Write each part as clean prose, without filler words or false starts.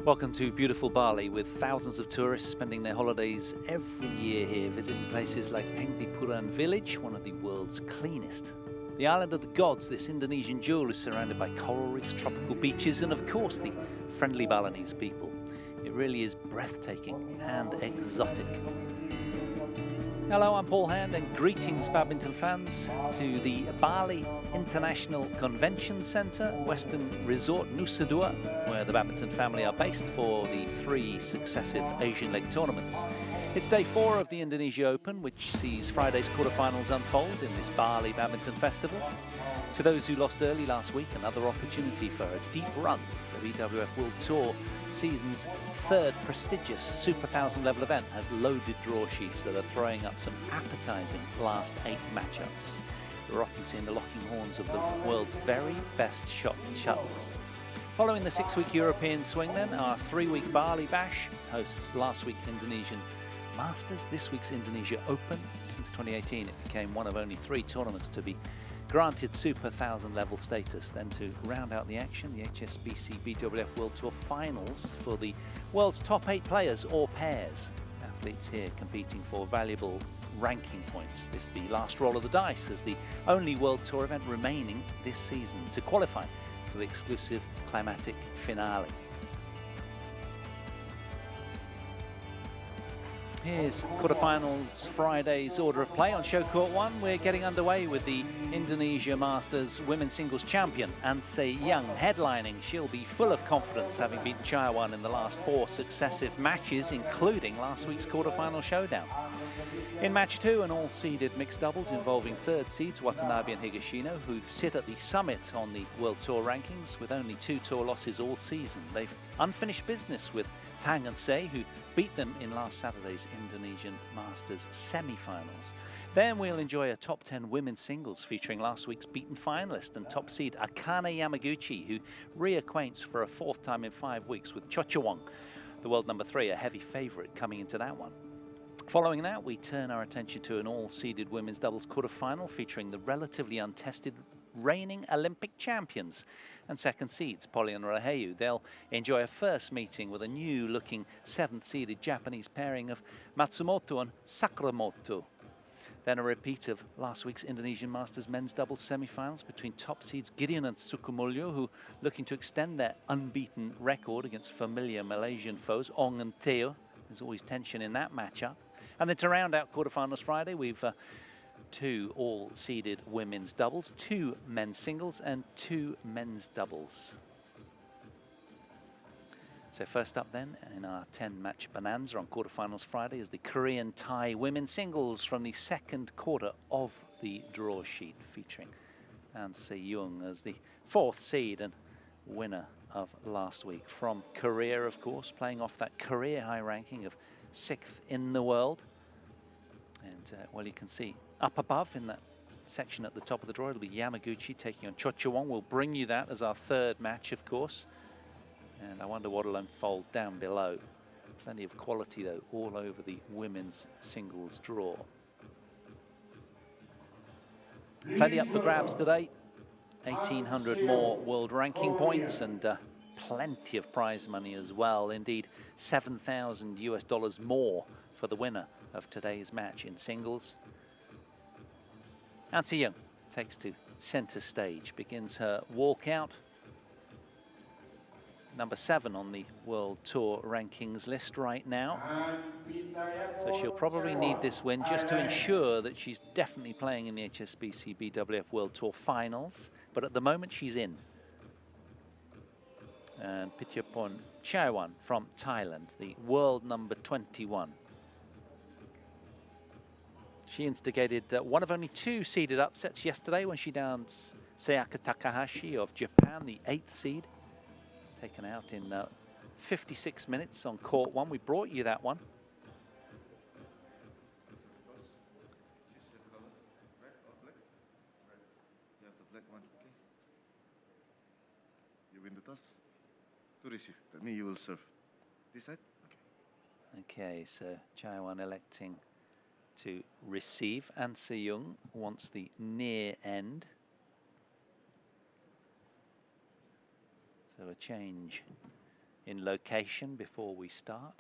Welcome to beautiful Bali, with thousands of tourists spending their holidays every year here, visiting places like Penglipuran village, one of the world's cleanest. The island of the gods, this Indonesian jewel, is surrounded by coral reefs, tropical beaches, and of course the friendly Balinese people. It really is breathtaking and exotic. Hello, I'm Paul Hand, and greetings badminton fans to the Bali International Convention Centre, Western Resort Nusa Dua, where the badminton family are based for the 3 successive Asian leg tournaments. It's day 4 of the Indonesia Open, which sees Friday's quarterfinals unfold in this Bali Badminton Festival. To those who lost early last week, another opportunity for a deep run. The BWF World Tour season's 3rd prestigious Super 1000 level event has loaded draw sheets that are throwing up some appetizing last 8 matchups. We're often seeing the locking horns of the world's very best shuttles. Following the 6-week European swing then, our 3-week Bali Bash hosts last week's Indonesian Masters, this week's Indonesia Open. Since 2018, it became one of only 3 tournaments to be granted Super 1000 level status. Then to round out the action, the HSBC BWF World Tour Finals for the world's top 8 players or pairs. Athletes here competing for valuable ranking points. This the last roll of the dice as the only World Tour event remaining this season to qualify for the exclusive climatic finale. Here's quarterfinals Friday's order of play on show court 1. We're getting underway with the Indonesia Masters women's singles champion, Seyoung, headlining. She'll be full of confidence, having beaten Chaiwan in the last 4 successive matches, including last week's quarterfinal showdown. In match 2, an all-seeded mixed doubles involving 3rd seeds Watanabe and Higashino, who sit at the summit on the World Tour rankings with only 2 tour losses all season. They've unfinished business with Tang and Se, who beat them in last Saturday's Indonesian Masters semi-finals. Then we'll enjoy a top 10 women's singles featuring last week's beaten finalist and top seed Akane Yamaguchi, who reacquaints for a 4th time in 5 weeks with Seyoung, the world number 3, a heavy favourite coming into that one. Following that, we turn our attention to an all-seeded women's doubles quarterfinal featuring the relatively untested reigning Olympic champions and 2nd seeds Polly and Raheyu. They'll enjoy a first meeting with a new-looking 7th-seeded Japanese pairing of Matsumoto and Sakuramoto. Then a repeat of last week's Indonesian Masters men's doubles semi-finals between top seeds Gideon and Sukumuljo, who looking to extend their unbeaten record against familiar Malaysian foes Ong and Teo. There's always tension in that matchup. And then to round out quarterfinals Friday, we've 2 all-seeded women's doubles, 2 men's singles, and 2 men's doubles. So first up then, in our 10-match bonanza on quarterfinals Friday, is the Korean-Thai women's singles from the 2nd quarter of the draw sheet, featuring Seyoung as the 4th seed and winner of last week. From Korea, of course, playing off that career-high ranking of 6th in the world. And, well, you can see up above in that section at the top of the draw, it'll be Yamaguchi taking on Seyoung. We'll bring you that as our 3rd match, of course. And I wonder what will unfold down below. Plenty of quality, though, all over the women's singles draw. Plenty up for grabs today. 1,800 more world ranking points and plenty of prize money as well. Indeed, $7,000 more for the winner of today's match in singles. Seyoung takes to centre stage, begins her walkout. Number 7 on the World Tour rankings list right now. So she'll probably need this win just to ensure that she's definitely playing in the HSBC BWF World Tour Finals. But at the moment, she's in. And Phittayaporn Chaiwan from Thailand, the world number 21. She instigated one of only 2 seeded upsets yesterday when she downed Sayaka Takahashi of Japan, the 8th seed. Taken out in 56 minutes on court 1. We brought you that one. You have the black one, okay? You win the toss to receive. That means you will serve. This side? Okay, so Chaiwan electing to receive, and Seyoung wants the near end. So a change in location before we start.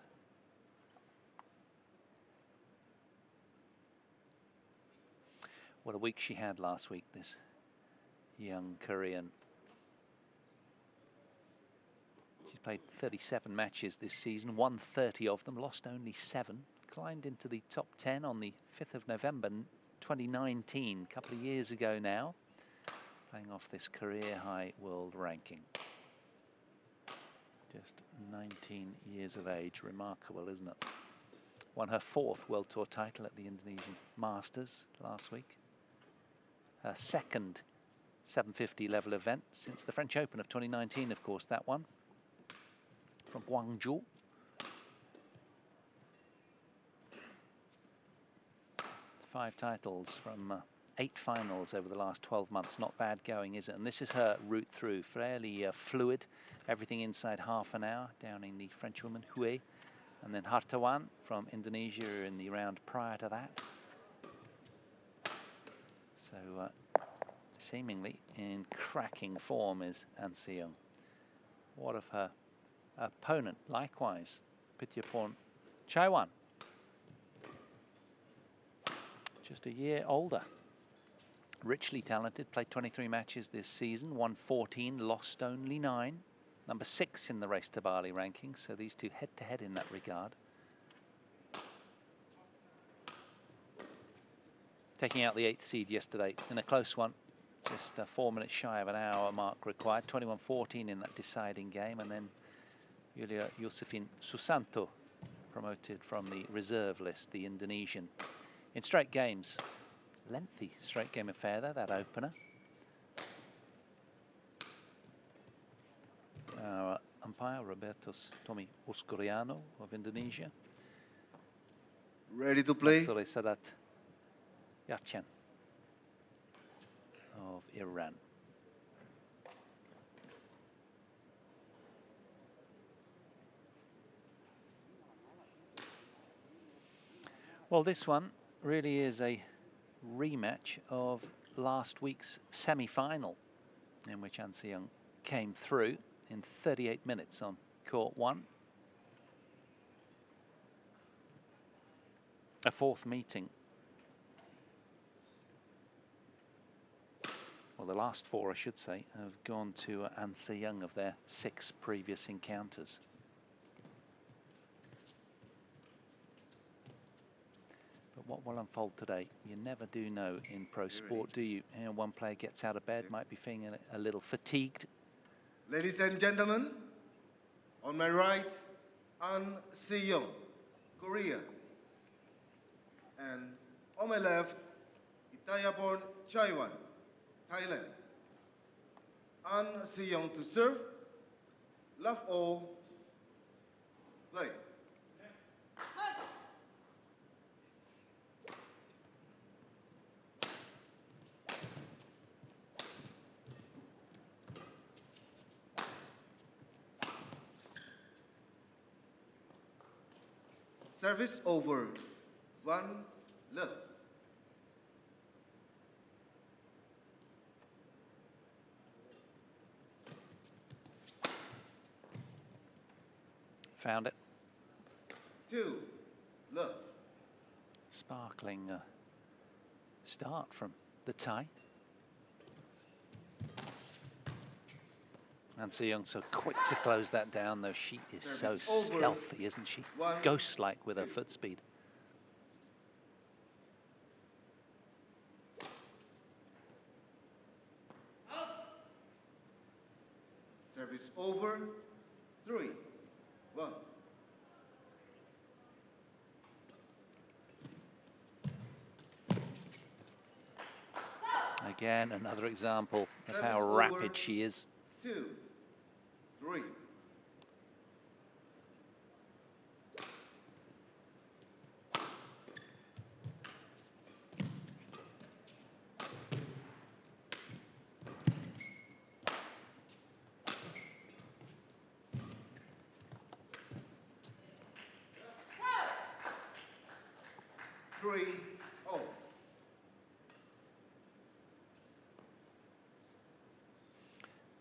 What a week she had last week, this young Korean. She's played 37 matches this season, won 30 of them, lost only 7. Climbed into the top 10 on the 5th of November 2019, a couple of years ago now, playing off this career-high world ranking. Just 19 years of age, remarkable, isn't it? Won her 4th World Tour title at the Indonesian Masters last week. Her 2nd 750 level event since the French Open of 2019, of course, that one, from Guangzhou. Five titles from 8 finals over the last 12 months. Not bad going, is it? And this is her route through, fairly fluid. Everything inside half an hour, downing the French woman, Hui. And then Hartawan from Indonesia in the round prior to that. So seemingly in cracking form is Seyoung. What of her opponent? Likewise, Phittayaporn Chaiwan. Just a year older. Richly talented, played 23 matches this season, won 14, lost only 9. Number 6 in the race to Bali rankings, so these two head-to-head in that regard. Taking out the 8th seed yesterday in a close one, just 4 minutes shy of an hour mark required. 21-14 in that deciding game, and then Yulia Yosefin Susanto promoted from the reserve list, the Indonesian. In straight games, lengthy straight game affair there, that opener. Our umpire, Robertus Tommy Oscuriano of Indonesia. Ready to play? Mansur Sadat Yarchan of Iran. Well, this one really is a rematch of last week's semi-final, in which Seyoung came through in 38 minutes on court 1. A 4th meeting. Well, the last 4, I should say, have gone to Seyoung of their 6 previous encounters. But what will unfold today, you never do know in pro sport, do you? And one player gets out of bed, might be feeling a little fatigued. Ladies and gentlemen, on my right, Seyoung, Korea. And on my left, Phittayaporn Chaiwan, Thailand. Seyoung to serve. Love all. Play. Service over. 1 love. Found it. 2 love. Sparkling start from the Thai. Seyoung so quick to close that down, though she is so stealthy, isn't she? Ghost-like with her foot speed. Service over. 3, 1. Again, another example of how rapid she is. 2, 3.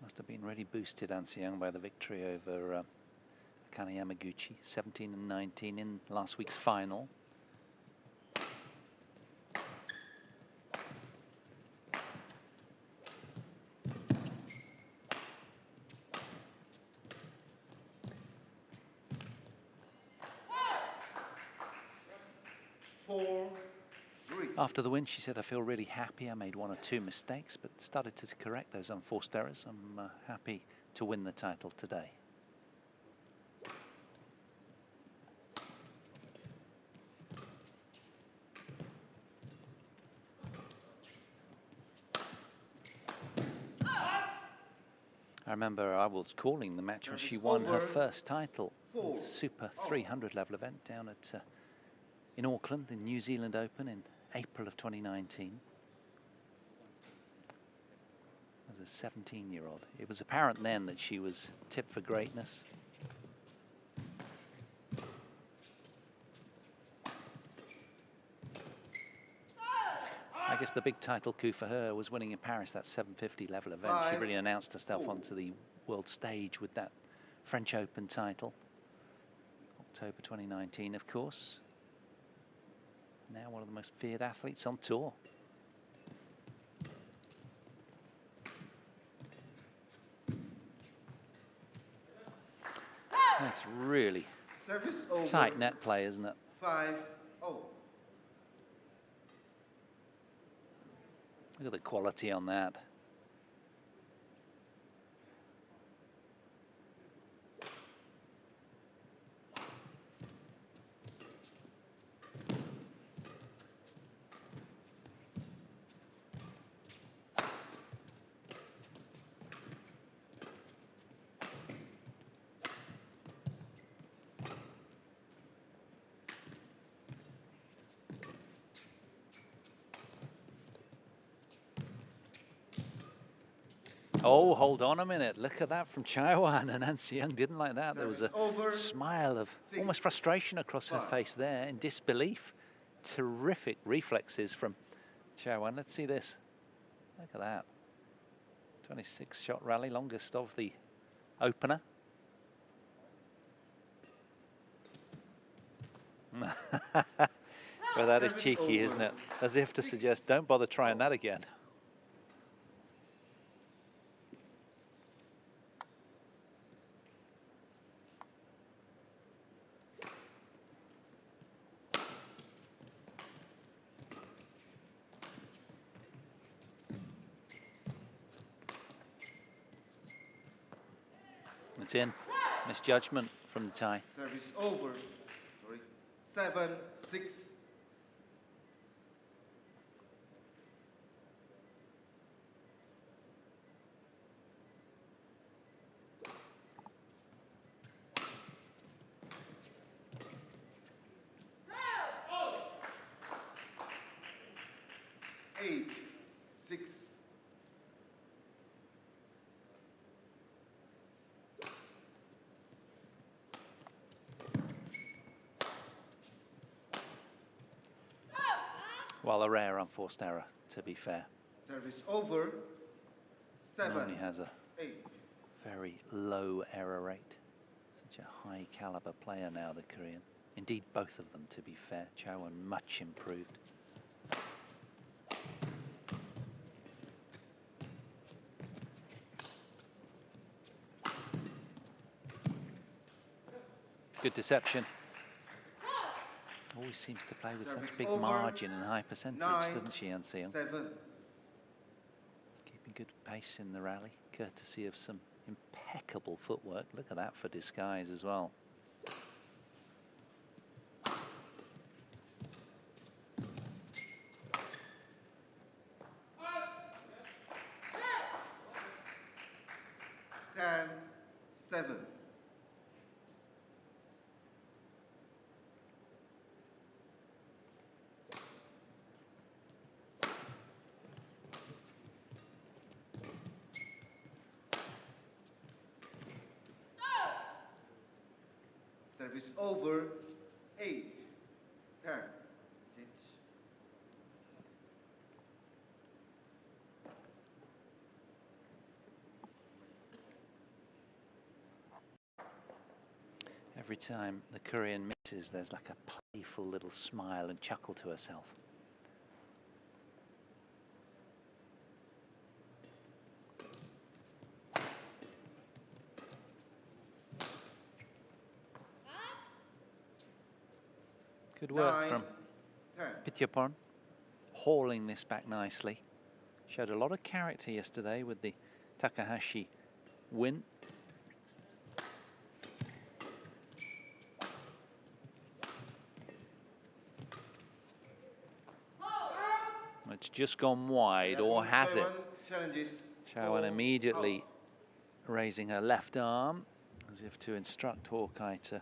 Must have been really boosted, Seyoung, by the victory over Akane Yamaguchi, 17 and 19 in last week's final. After the win, she said, I feel really happy. I made 1 or 2 mistakes, but started to correct those unforced errors. I'm happy to win the title today. I remember I was calling the match when she won her first title. It's a Super 300 level event down at in Auckland, the New Zealand Open in April of 2019. As a 17-year-old. It was apparent then that she was tipped for greatness. I guess the big title coup for her was winning in Paris, that 750 level event. She really announced herself onto the world stage with that French Open title. October 2019, of course. Now one of the most feared athletes on tour. That's really tight net play, isn't it? 5-0. Look at the quality on that. Oh, hold on a minute. Look at that from Chaiwan, and Seyoung didn't like that. There was a smile of almost frustration across her face there in disbelief. Terrific reflexes from Chaiwan. Let's see this. Look at that. 26-shot rally, longest of the opener. Well, that is cheeky, isn't it? As if to suggest, don't bother trying that again. It's in. Misjudgment from the Thai. Service over. Sorry. 7-6. Well, a rare unforced error, to be fair. Service over. 7. Only has a 8. very low error rate. Such a high caliber player now, the Korean. Indeed, both of them, to be fair. Chaiwan much improved. Good deception. Always seems to play with such big margin and high percentage, doesn't she, Seyoung? Keeping good pace in the rally, courtesy of some impeccable footwork. Look at that for disguise as well. Service over. 8-10. Every time the Korean misses, there's like a playful little smile and chuckle to herself. Good work from Phittayaporn, hauling this back nicely. Showed a lot of character yesterday with the Takahashi win. It's just gone wide, or has it? Chaiwan immediately raising her left arm as if to instruct Hawkeye to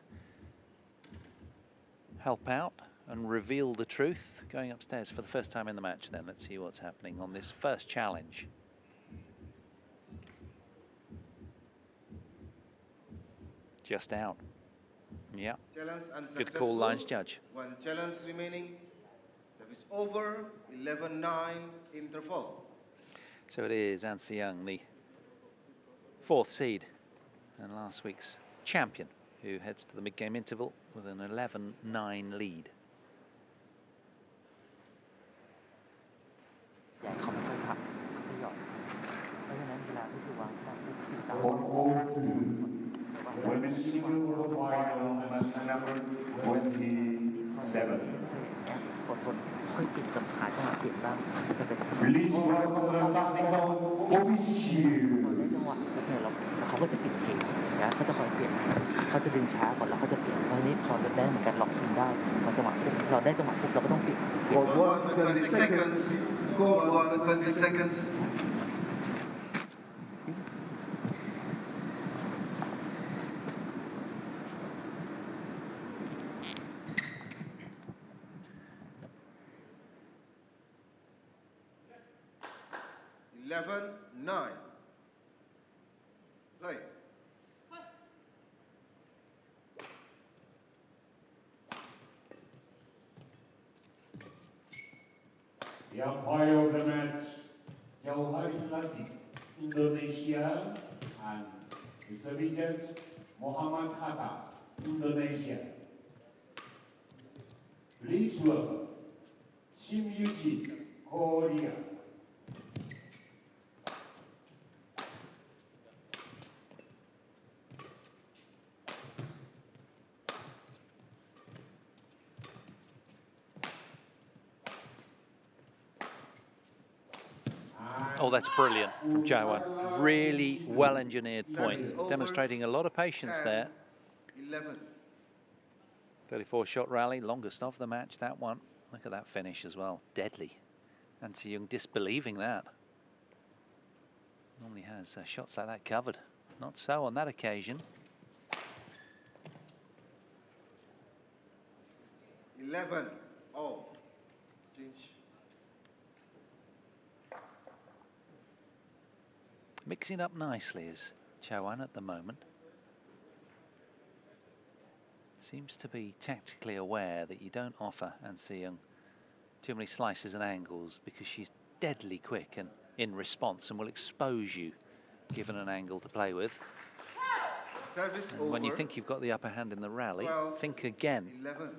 help out and reveal the truth. Going upstairs for the first time in the match then. Let's see what's happening on this first challenge. Just out. Yeah. Good call, lines judge. One challenge remaining. Service over. 11-9 interval. So it is Seyoung, the 4th seed and last week's champion, who heads to the mid-game interval with an 11-9 lead. Women's quarterfinal match number 27. Please welcome the technical official. เขาก็จะปิดเกมนะเขาจะคอยเปลี่ยนเขาจะดึงช้าก่อนแล้วเขาจะเปลี่ยนเพราะนี้พอเราได้เหมือนกันล็อกทีมได้พอจังหวะเราได้จังหวะปุ๊บเราก็ต้องเปลี่ยน 20 seconds. Go on 20 seconds. Play. The umpire of the match, Jauhari Latif, Indonesia, and the service judge, Muhammad Hatta, Indonesia. Please welcome Shim Yuji, Korea. Oh, that's brilliant from Chaiwan. Really well-engineered point, demonstrating a lot of patience there. 34-shot rally, longest of the match, that one. Look at that finish as well, deadly. And Seyoung disbelieving that. Normally has shots like that covered. Not so on that occasion. 11. Oh, change. Mixing up nicely is Chaiwan at the moment. Seems to be tactically aware that you don't offer Seyoung too many slices and angles because she's deadly quick and in response and will expose you given an angle to play with. And when you think you've got the upper hand in the rally, 12, think again. 11.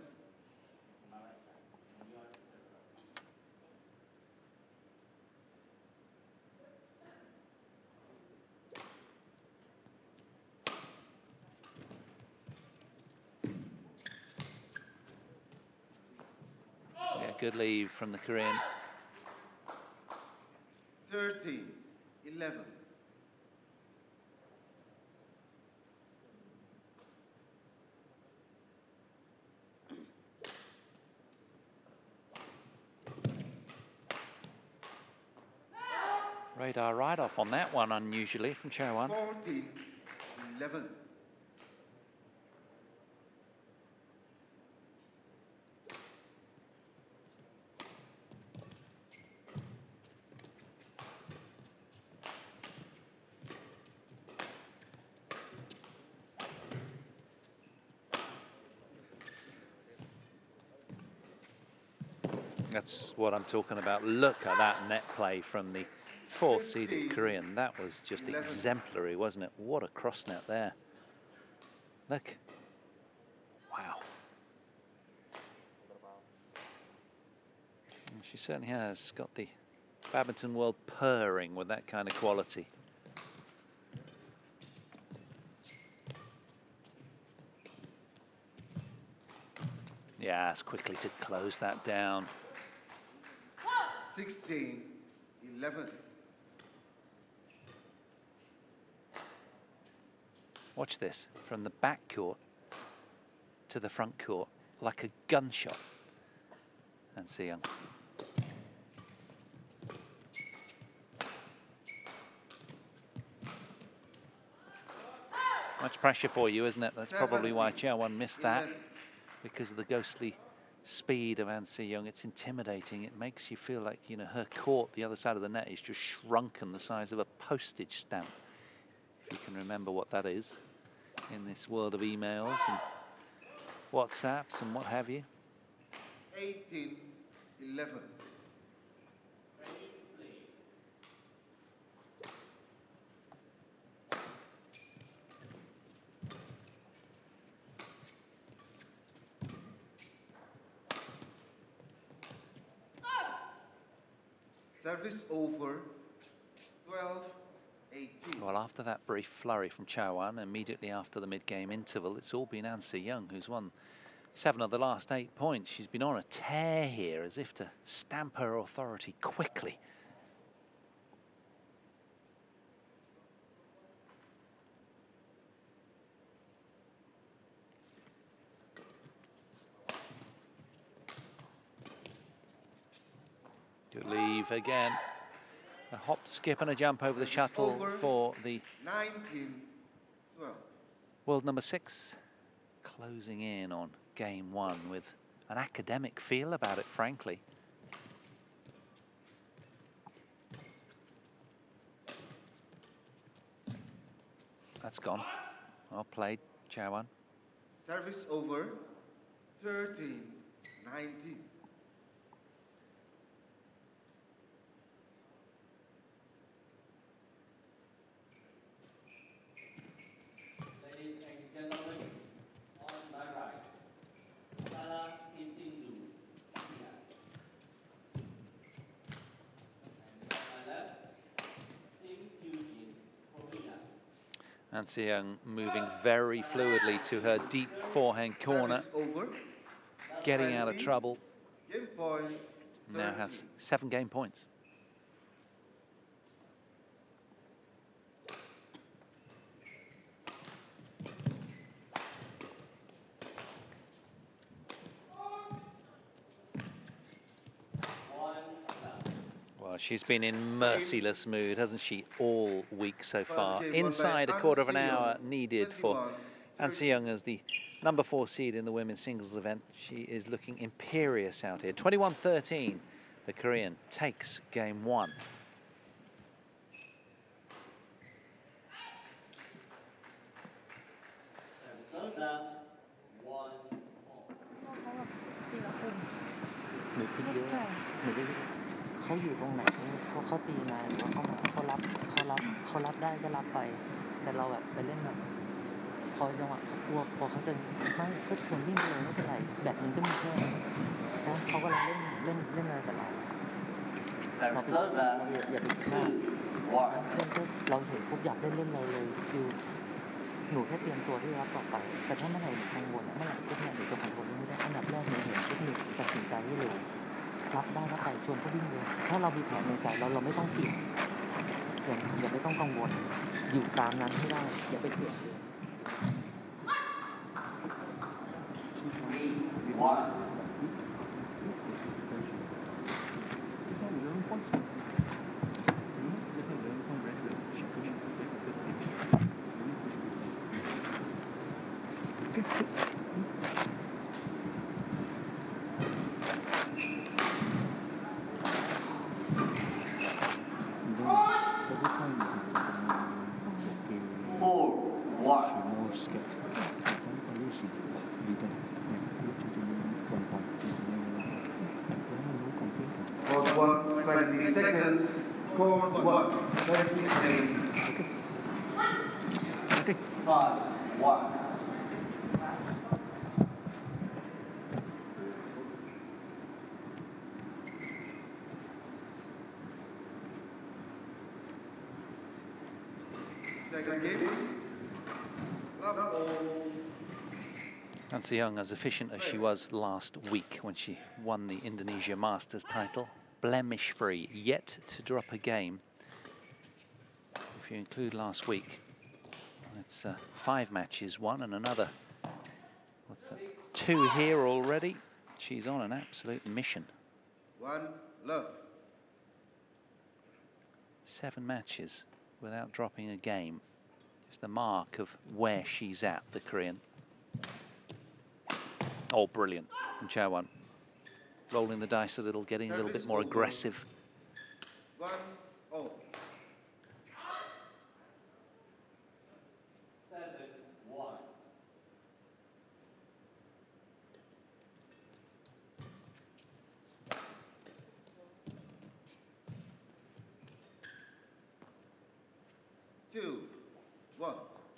Good leave from the Korean. 13, 11. Radar right off on that one, unusually from Chaiwan. 14, 11. That's what I'm talking about. Look at that net play from the 4th seeded Korean. That was just exemplary, wasn't it? What a cross net there. Look. Wow. She certainly has got the badminton world purring with that kind of quality. Yes, quickly to close that down. 16-11. Watch this, from the back court to the front court, like a gunshot. And Seyoung. Much pressure for you, isn't it? That's probably why Chaiwan missed that, because of the ghostly speed of Seyoung. It's intimidating. It makes you feel like, you know, her court, the other side of the net, is just shrunken the size of a postage stamp. If you can remember what that is in this world of emails and WhatsApps and what have you. 18-11. Service over, 12-18. Well, after that brief flurry from Chaiwan, immediately after the mid-game interval, it's all been Seyoung who's won 7 of the last 8 points. She's been on a tear here, as if to stamp her authority quickly. Good leave again. A hop, skip and a jump over the shuttle for the 19-12. world number 6, closing in on game 1 with an academic feel about it, frankly. That's gone. Well played, Chaiwan. Service over, 13-19. And Seyoung moving very fluidly to her deep forehand corner, getting out of trouble. Now has 7 game points. Well, she's been in merciless mood, hasn't she, all week so far. Inside a quarter of an hour needed for Seyoung as the number 4 seed in the women's singles event. She is looking imperious out here. 21-13, the Korean takes game 1. They อยู่ตรงไหนเขาตีมาหรือว่าเขารับได้ก็รับไปแต่เราแบบไปเล่นแบบพอจังหวะกลัวพอเขาจะไม่ก็ชวนวิ่งเลยไม่เป็นไรแบบมันก็มีแค่นะเขาก็เล่นอะไรกับเราอย่าไปคิดว่าเราเห็นปุ๊บอยากเล่นเลยคือหนูแค่เตรียมตัวที่รับต่อไปแต่ถ้าเมื่อไหร่หนูกังวลเมื่อไหร่ปุ๊บเนี่ยหนูจะคอนโทรลไม่ได้อันดับแรกหนูเห็นปุ๊บหนูตัดสินใจให้เร็วรับได้รับไปชวนเขาวิ่งเลยถ้าเรามีแผนในใจเราไม่ต้องเปลี่ยนอย่าไม่ต้องกังวลอยู่ตามนั้นให้ได้อย่าไปเปลี่ยนเลย 20 seconds, score 1, 30 seconds. 5-1. Second game. Love all. And Seyoung, as efficient as she was last week when she won the Indonesia Masters title, blemish-free, yet to drop a game. If you include last week, it's 5 matches won and another, what's that, 2 here already. She's on an absolute mission. 1 love. 7 matches without dropping a game. It's the mark of where she's at, the Korean. Oh, brilliant from Chaiwan. Rolling the dice a little, getting a little bit more aggressive. 1-0. 7-1.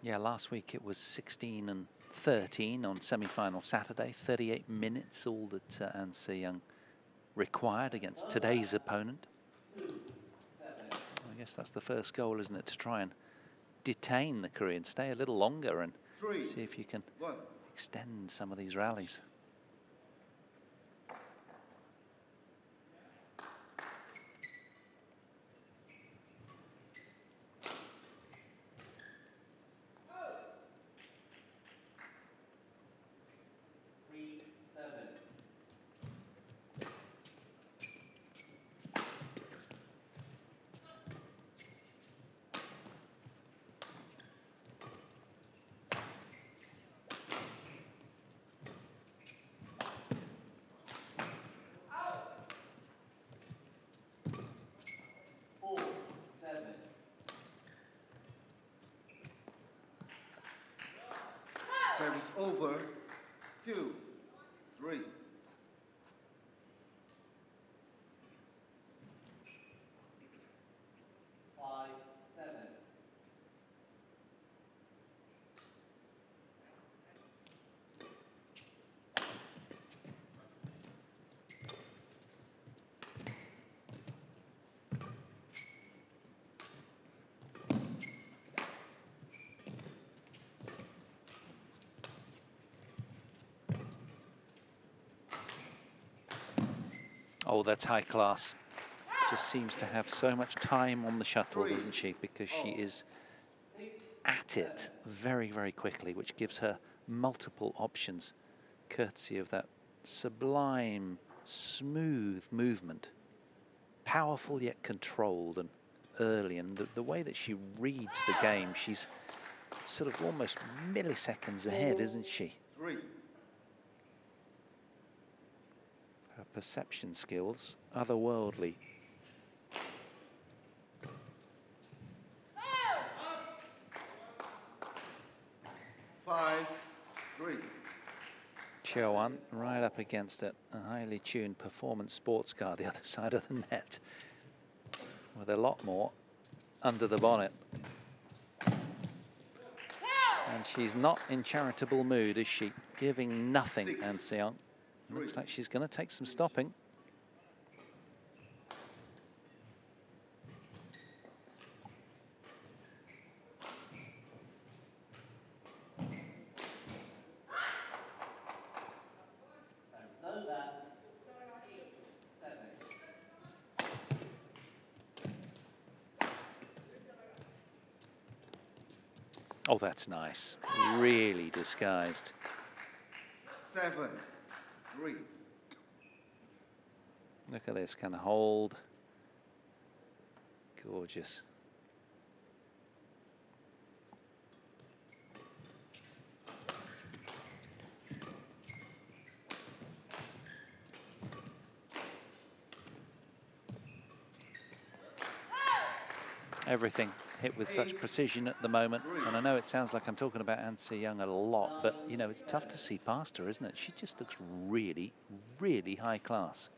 Yeah, last week it was 16 and 13 on semi-final Saturday. 38 minutes, all that An Se-young required against today's opponent. I guess that's the first goal, isn't it? To try and detain the Korean, stay a little longer and see if you can extend some of these rallies. Service over. 2-3. Oh, that's high class. Just seems to have so much time on the shuttle, doesn't she? Because she is at it very, very quickly, which gives her multiple options, courtesy of that sublime, smooth movement. Powerful yet controlled and early. And the way that she reads the game, she's sort of almost milliseconds ahead, isn't she? 3. Her perception skills, otherworldly. Five, 3. Chaiwan right up against it, a highly tuned performance sports car, the other side of the net, with a lot more under the bonnet. And she's not in charitable mood, is she? Giving nothing, An Se-young. Looks like she's going to take some stopping. Oh, that's nice. Really disguised. 7-3. Look at this, kind of hold. Gorgeous. Everything hit with such precision at the moment. And I know it sounds like I'm talking about An Se-young a lot, but, you know, it's tough to see past her, isn't it? She just looks really, really high class.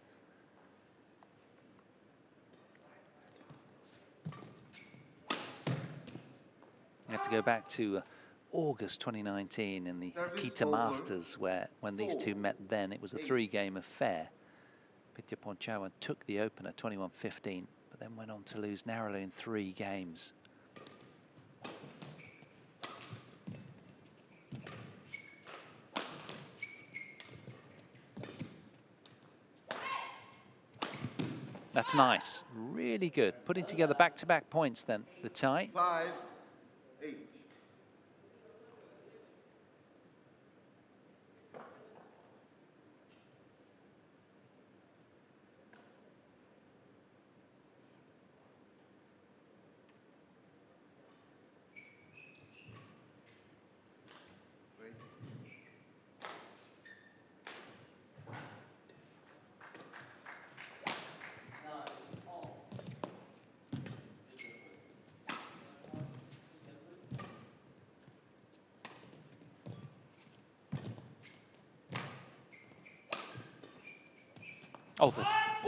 You have to go back to August 2019 in the Kita Masters, where when these two met then, it was a 3-game affair. Phittayaporn Chaiwan took the opener 21-15, but then went on to lose narrowly in 3 games. That's nice. Really good. Putting together back-to-back points then, the tie. 5-8.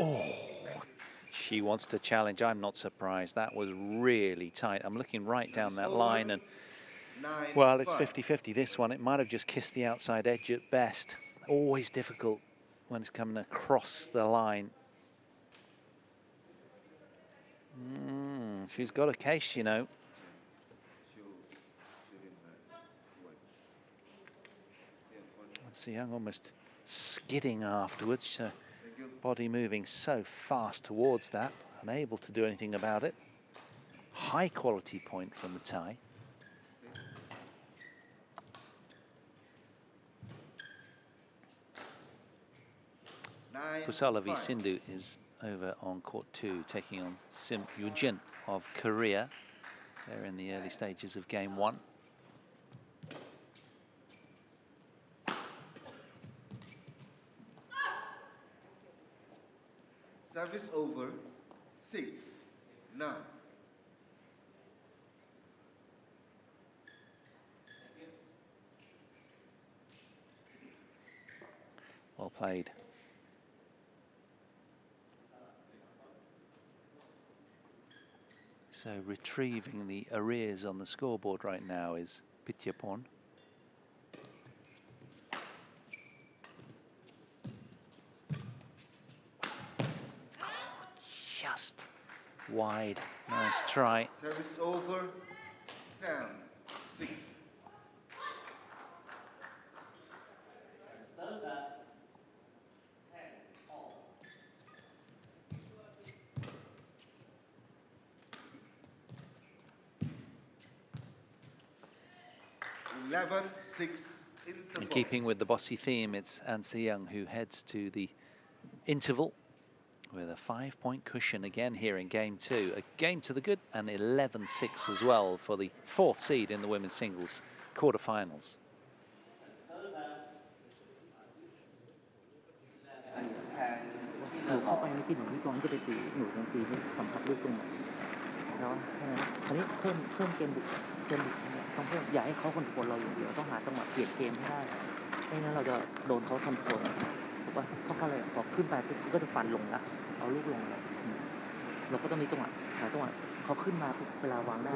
Oh, she wants to challenge. I'm not surprised. That was really tight. I'm looking right down that line, and well, it's 50-50 this one. It might have just kissed the outside edge at best. Always difficult when it's coming across the line. She's got a case, you know. And Seyoung almost skidding afterwards. Body moving so fast towards that, unable to do anything about it. High quality point from the tie. Pusalavi Sindhu is over on court 2, taking on Sim Yoo-jin of Korea. They're in the early stages of game 1. Service over, 6-9. Well played. So retrieving the arrears on the scoreboard right now is Phittayaporn. Just wide. Nice try. Service over, 10-6. In keeping with the bossy theme, it's Seyoung who heads to the interval with a 5-point cushion again here in game 2. A game to the good and 11-6 as well for the 4th seed in the women's singles quarterfinals. หนูเข้าไปไม่คิดหนูที่กองจะไปตีหนูตรงตีนี่สัมผัสลูกตรงไหนแล้วคราวนี้เพิ่มเกมบุกต้องเพิ่มอย่าให้เขาคอนโทรลเราอย่างเดียวต้องหาจังหวะเปลี่ยนเกมให้ได้ไม่งั้นเราจะโดนเขาคอนโทรลถูกป่ะเพราะเขาเลยพอขึ้นไปก็จะฟันลงละเอาลูกลงเลยเราก็ต้องมีจังหวะหาจังหวะเขาขึ้นมาเวลาวางได้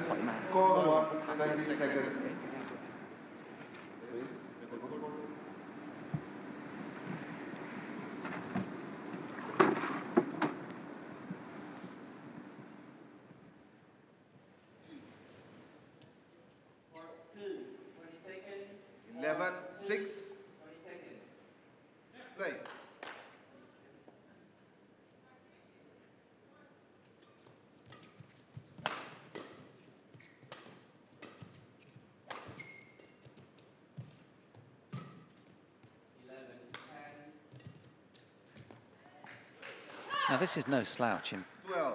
ถอยมา 11-6. Play. Now this is no slouch in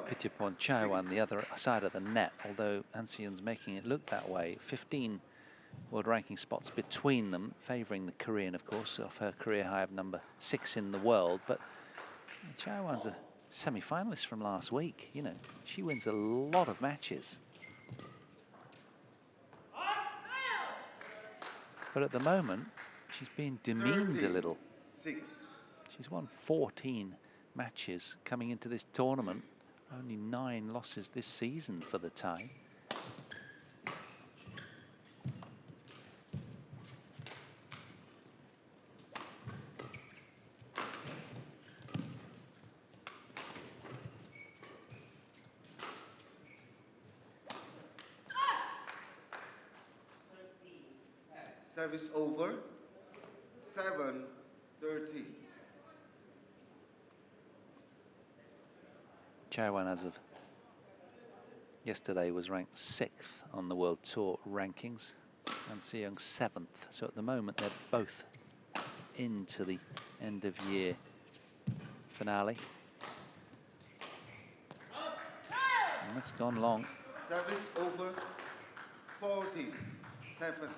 Phittayaporn Chaiwan, the other side of the net, although Seyoung's making it look that way. 15 world ranking spots between them, favouring the Korean, of course, off her career high of number 6 in the world. But Chaiwan's a semi-finalist from last week. You know, she wins a lot of matches. But at the moment, she's being demeaned a little. She's won 14 matches coming into this tournament. Only 9 losses this season for the tie. Service over, 7-13. Chaiwan, as of yesterday, was ranked 6th on the World Tour rankings, and Seyoung 7th. So at the moment, they're both into the end of year finale. And it's gone long. Service over 47.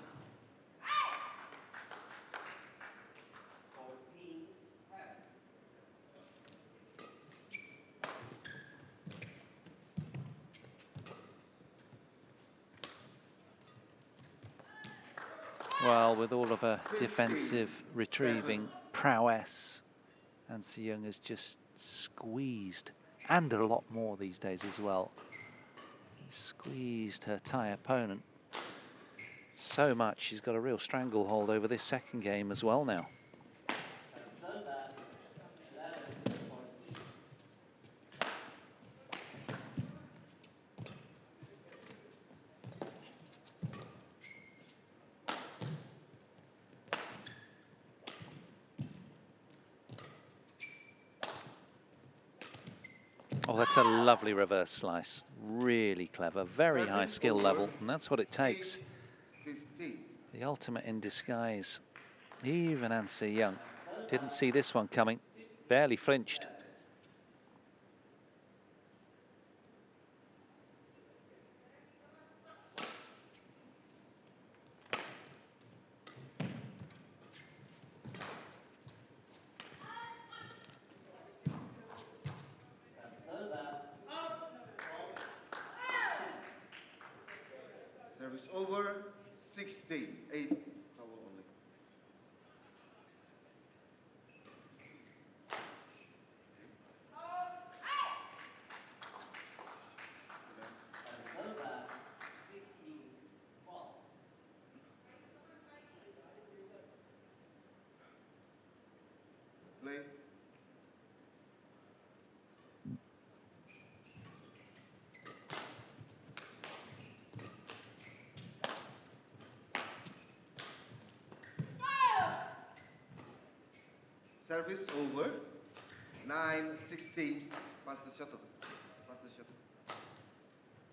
Well, with all of her defensive retrieving prowess, and Seyoung has just squeezed, and a lot more these days as well, squeezed her Thai opponent so much she's got a real stranglehold over this second game as well now. Oh, that's a lovely reverse slice. Really clever, very high skill level, and that's what it takes. 50. The ultimate in disguise. Even Seyoung didn't see this one coming, barely flinched. Service over 60. 8. Foul only. Play. Service over 9-16. Pass the shuttle. Pass the shuttle.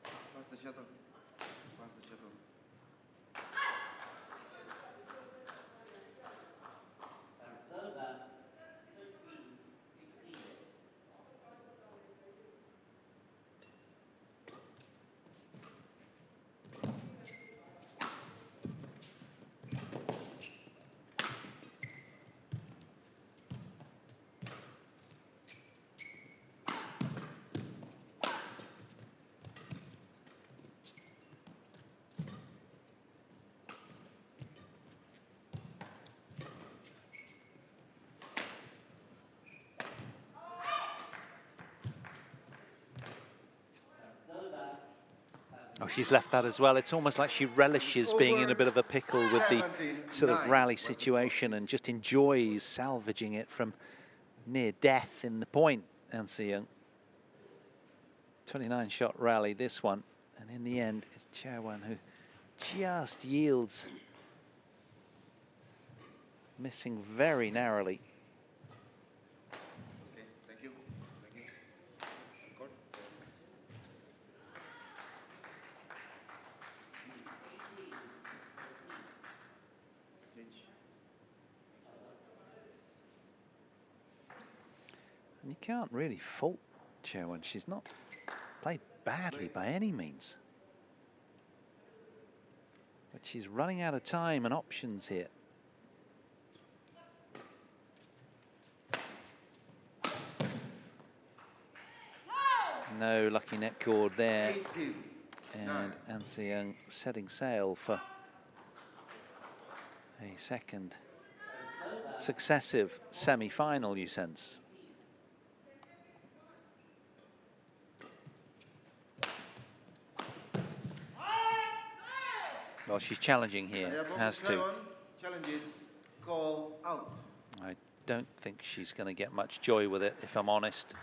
Pass the shuttle. Pass the shuttle. Oh, she's left that as well. It's almost like she relishes being in a bit of a pickle with the sort of rally situation and just enjoys salvaging it from near death in the point, Seyoung. 29-shot rally, this one. And in the end, it's Chaiwan who just yields, missing very narrowly. Okay, thank you. Thank you. Record. Change. And you can't really fault Chaiwan. She's not played badly by any means. But she's running out of time and options here. No lucky net cord there. 18. And Seyoung setting sail for a second successive semi-final, you sense. Well, she's challenging here, has to. Challenges call out. I don't think she's going to get much joy with it, if I'm honest.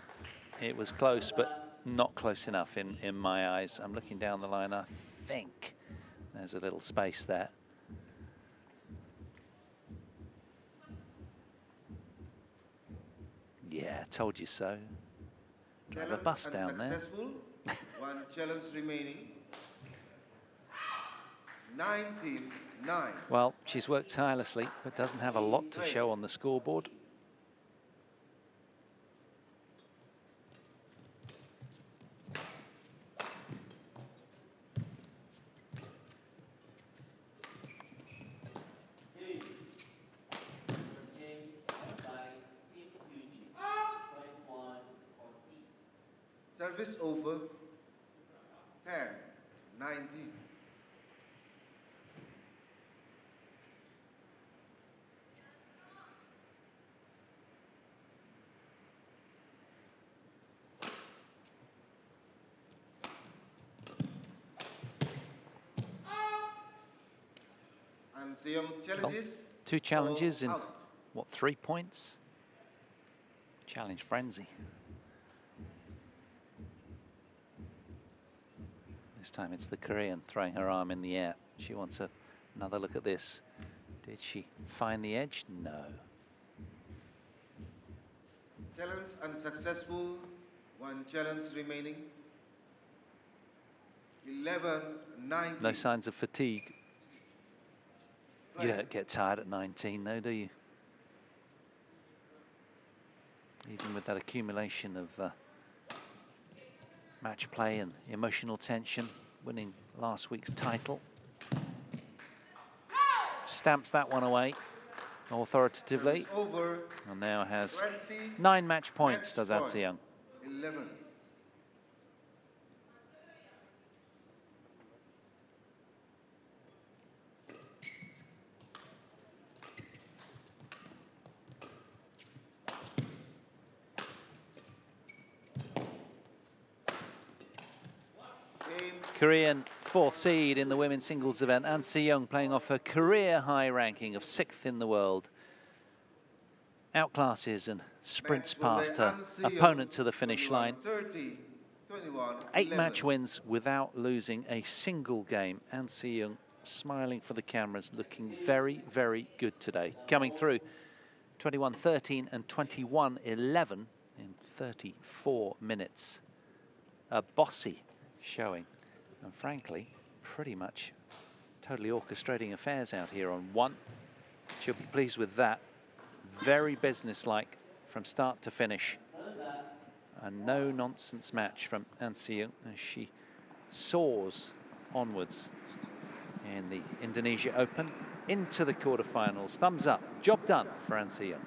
It was close, but not close enough in my eyes. I'm looking down the line. I think there's a little space there. Yeah, told you so. Have a bus down there. Unsuccessful. One challenge remaining. 19-9. Well, she's worked tirelessly, but doesn't have a lot to show on the scoreboard. Service over. 10-19. And Seyoung challenges. 2 challenges in, all out. what, 3 points? Challenge frenzy. This time it's the Korean throwing her arm in the air. She wants another look at this. Did she find the edge? No. Challenge unsuccessful. One challenge remaining. 11-19. No signs of fatigue. You don't get tired at 19 though, do you? Even with that accumulation of match play and emotional tension, winning last week's title. Stamps that one away authoritatively. Over. And now has 20 9 match points, does match point. Seyoung. 11. Korean 4th seed in the women's singles event, and Seyoung playing off her career high ranking of 6th in the world. Outclasses and sprints past her opponent to the finish line. 8 match wins without losing a single game, and Seyoung smiling for the cameras, looking very, very good today. Coming through 21-13 and 21-11 in 34 minutes. A bossy showing. And frankly, pretty much totally orchestrating affairs out here on 1. She'll be pleased with that. Very businesslike from start to finish. A no-nonsense match from Seyoung as she soars onwards in the Indonesia Open into the quarterfinals. Thumbs up. Job done for Seyoung.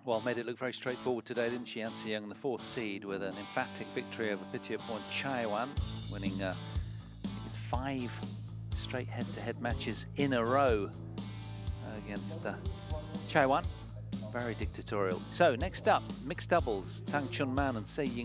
Well, made it look very straightforward today, didn't she? Seyoung, the 4th seed, with an emphatic victory over Phittayaporn Chaiwan, winning I think it's 5 straight head-to-head matches in a row against Chaiwan, very dictatorial. So next up, mixed doubles, Tang Chun Man and Seyoung